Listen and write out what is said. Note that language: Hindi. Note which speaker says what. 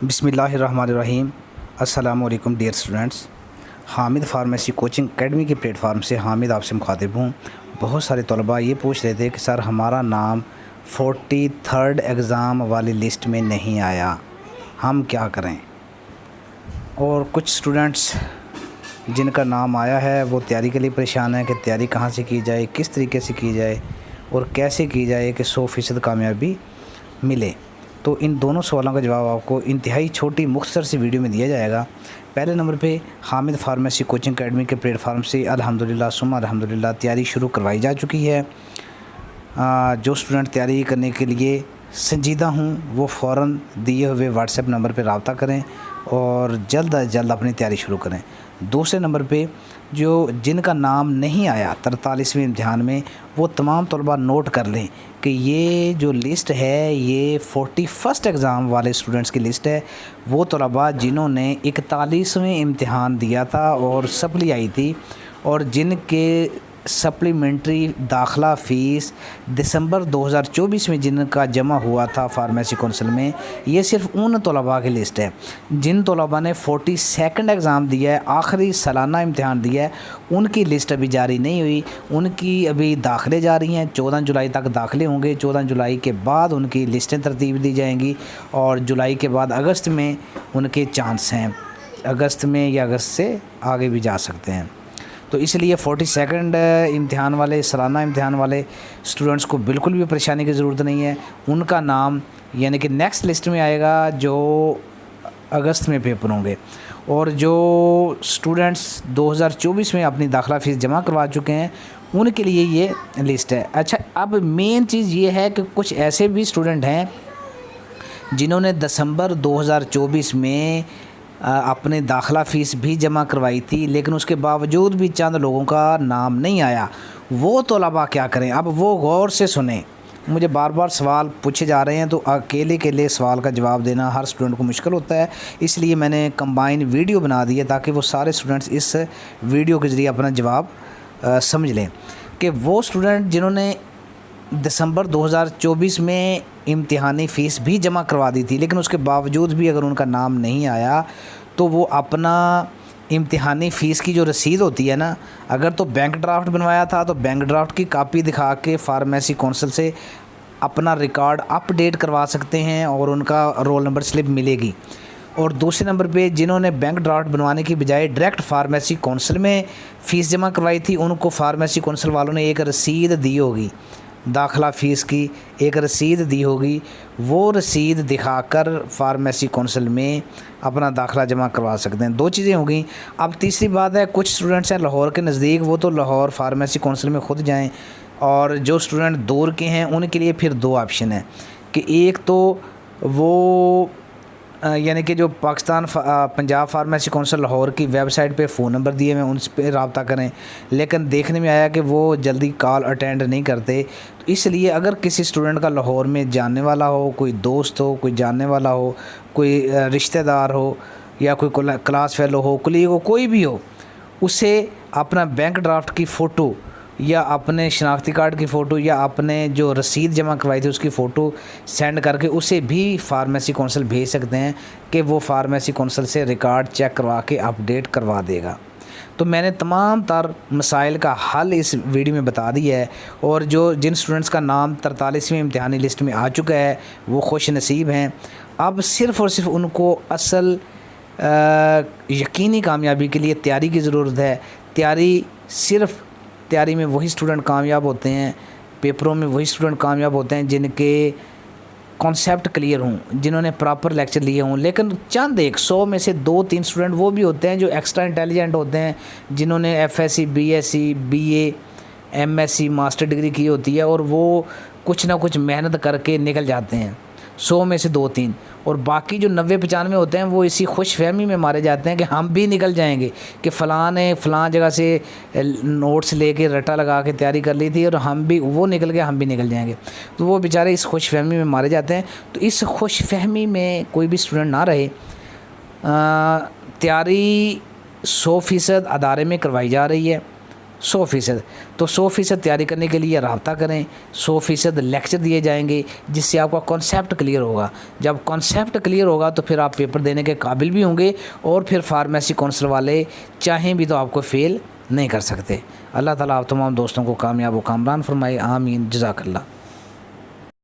Speaker 1: बिस्मिल्लाहिर्रहमानिर्रहीम। अस्सलामुअलैकुम dear students. Hamid pharmacy coaching academy के प्लेटफार्म से हामिद आपसे मुखातिब हूँ। बहुत सारे तलबा ये पूछ रहे थे कि सर हमारा नाम 43rd एग्ज़ाम वाली लिस्ट में नहीं आया, हम क्या करें। और कुछ स्टूडेंट्स जिनका नाम आया है वो तैयारी के लिए परेशान है कि तैयारी कहाँ से की जाए, किस तरीके से की जाए और कैसे की जाए कि 100% कामयाबी मिले। तो इन दोनों सवालों का जवाब आपको इंतहाई छोटी मुख्तसर सी वीडियो में दिया जाएगा। पहले नंबर पे हामिद फार्मेसी कोचिंग एकेडमी के प्लेटफार्म से अल्हम्दुलिल्लाह सुम्मा अल्हम्दुलिल्लाह तैयारी शुरू करवाई जा चुकी है। जो स्टूडेंट तैयारी करने के लिए संजीदा हूँ वो फ़ौरन दिए हुए व्हाट्सएप नंबर पर रब्ता करें और जल्द अज जल्द अपनी तैयारी शुरू करें। दूसरे नंबर पे जो जिनका नाम नहीं आया 43वें इम्तिहान में, वो तमाम तलबा नोट कर लें कि ये जो लिस्ट है ये 41st एग्ज़ाम वाले स्टूडेंट्स की लिस्ट है। वो तलबा जिन्होंने 41वें इम्तिहान दिया था और सप्ली आई थी और जिनके सप्लीमेंट्री दाखिला फ़ीस दिसंबर 2024 में जिनका जमा हुआ था फार्मेसी कौंसिल में, ये सिर्फ उन तलबा की लिस्ट है। जिन तलबा ने 42nd एग्ज़ाम दिया है, आखिरी सालाना इम्तिहान दिया है, उनकी लिस्ट अभी जारी नहीं हुई। उनकी अभी दाखिले जारी हैं, 14 जुलाई तक दाखिले होंगे। 14 जुलाई के बाद उनकी लिस्टें तरतीब दी जाएंगी और जुलाई के बाद अगस्त में उनके चांस हैं। अगस्त में या अगस्त से आगे भी जा सकते हैं। तो इसलिए 42nd इम्तिहान वाले, सालाना इम्तिहान वाले स्टूडेंट्स को बिल्कुल भी परेशानी की ज़रूरत नहीं है। उनका नाम यानी कि नेक्स्ट लिस्ट में आएगा जो अगस्त में पेपर होंगे। और जो स्टूडेंट्स 2024 में अपनी दाखिला फ़ीस जमा करवा चुके हैं उनके लिए ये लिस्ट है। अच्छा, अब मेन चीज़ ये है कि कुछ ऐसे भी स्टूडेंट हैं जिन्होंने दिसंबर 2024 में अपने दाखिला फ़ीस भी जमा करवाई थी, लेकिन उसके बावजूद भी चंद लोगों का नाम नहीं आया। वो तलबा क्या करें। अब वो गौर से सुने, मुझे बार बार सवाल पूछे जा रहे हैं तो अकेले के लिए सवाल का जवाब देना हर स्टूडेंट को मुश्किल होता है। इसलिए मैंने कंबाइन वीडियो बना दी है ताकि वो सारे स्टूडेंट्स इस वीडियो के ज़रिए अपना जवाब समझ लें। कि वो स्टूडेंट जिन्होंने दिसंबर 2024 में इम्तिहानी फ़ीस भी जमा करवा दी थी, लेकिन उसके बावजूद भी अगर उनका नाम नहीं आया तो वो अपना इम्तिहानी फ़ीस की जो रसीद होती है ना, अगर तो बैंक ड्राफ्ट बनवाया था तो बैंक ड्राफ्ट की कापी दिखा के फार्मेसी कौंसिल से अपना रिकॉर्ड अपडेट करवा सकते हैं और उनका रोल नंबर स्लिप मिलेगी। और दूसरे नंबर पे जिन्होंने बैंक ड्राफ्ट बनवाने की बजाय डायरेक्ट फार्मेसी कौंसिल में फ़ीस जमा करवाई थी, उनको फार्मेसी कौंसिल वालों ने एक रसीद दी होगी, दाखिला फ़ीस की एक रसीद दी होगी। वो रसीद दिखाकर फार्मेसी कौंसिल में अपना दाखिला जमा करवा सकते हैं। दो चीज़ें हो गई। अब तीसरी बात है, कुछ स्टूडेंट्स हैं लाहौर के नज़दीक, वो तो लाहौर फार्मेसी कौंसिल में ख़ुद जाएं। और जो स्टूडेंट दूर के हैं उनके लिए फिर दो ऑप्शन है कि एक तो वो यानी कि जो पाकिस्तान पंजाब फार्मेसी कौंसिल लाहौर की वेबसाइट पे फ़ोन नंबर दिए हुए उन पर रब्ता करें, लेकिन देखने में आया कि वो जल्दी कॉल अटेंड नहीं करते। तो इसलिए अगर किसी स्टूडेंट का लाहौर में जानने वाला हो, कोई दोस्त हो, कोई जानने वाला हो, कोई रिश्तेदार हो या कोई क्लास फेलो हो, कुलीग हो, कोई भी हो, उसे अपना बैंक ड्राफ्ट की फ़ोटो या अपने शनाख्ती कार्ड की फ़ोटो या अपने जो रसीद जमा करवाई थी उसकी फ़ोटो सेंड करके उसे भी फार्मेसी कौंसिल भेज सकते हैं कि वो फार्मेसी कौंसिल से रिकॉर्ड चेक करवा के अपडेट करवा देगा। तो मैंने तमाम तर मसाइल का हल इस वीडियो में बता दिया है। और जिन स्टूडेंट्स का नाम 43वें इम्तिहानी लिस्ट में आ चुका है वो खुश नसीब हैं। अब सिर्फ़ और सिर्फ उनको असल यकीनी कामयाबी के लिए तैयारी की ज़रूरत है। तैयारी में वही स्टूडेंट कामयाब होते हैं, पेपरों में वही स्टूडेंट कामयाब होते हैं जिनके कॉन्सेप्ट क्लियर हों, जिन्होंने प्रॉपर लेक्चर लिए हों। लेकिन चंद 100 में से 2-3 स्टूडेंट वो भी होते हैं जो एक्स्ट्रा इंटेलिजेंट होते हैं, जिन्होंने FSc, BSc, BA, MSc master degree की होती है और वो कुछ ना कुछ मेहनत करके निकल जाते हैं। 100 में से 2-3 और बाकी जो 90-95 होते हैं वो इसी खुशफहमी में मारे जाते हैं कि हम भी निकल जाएंगे, कि फ़लाँ ने फ़लाँ जगह से नोट्स लेके रटा लगा के तैयारी कर ली थी और हम भी, वो निकल गए, हम भी निकल जाएंगे। तो वो बेचारे इस खुशफहमी में मारे जाते हैं। तो इस खुशफहमी में कोई भी स्टूडेंट ना रहे। तैयारी 100% अदारे में करवाई जा रही है 100%। तो 100% तैयारी करने के लिए रब्ता करें। 100% लेक्चर दिए जाएंगे जिससे आपका कॉन्सेप्ट क्लियर होगा। जब कॉन्सेप्ट क्लियर होगा तो फिर आप पेपर देने के काबिल भी होंगे और फिर फार्मेसी काउंसिल वाले चाहें भी तो आपको फ़ेल नहीं कर सकते। अल्लाह ताला आप तमाम दोस्तों को कामयाब व कामरान फरमाए। आमीन। जज़ाकल्लाह।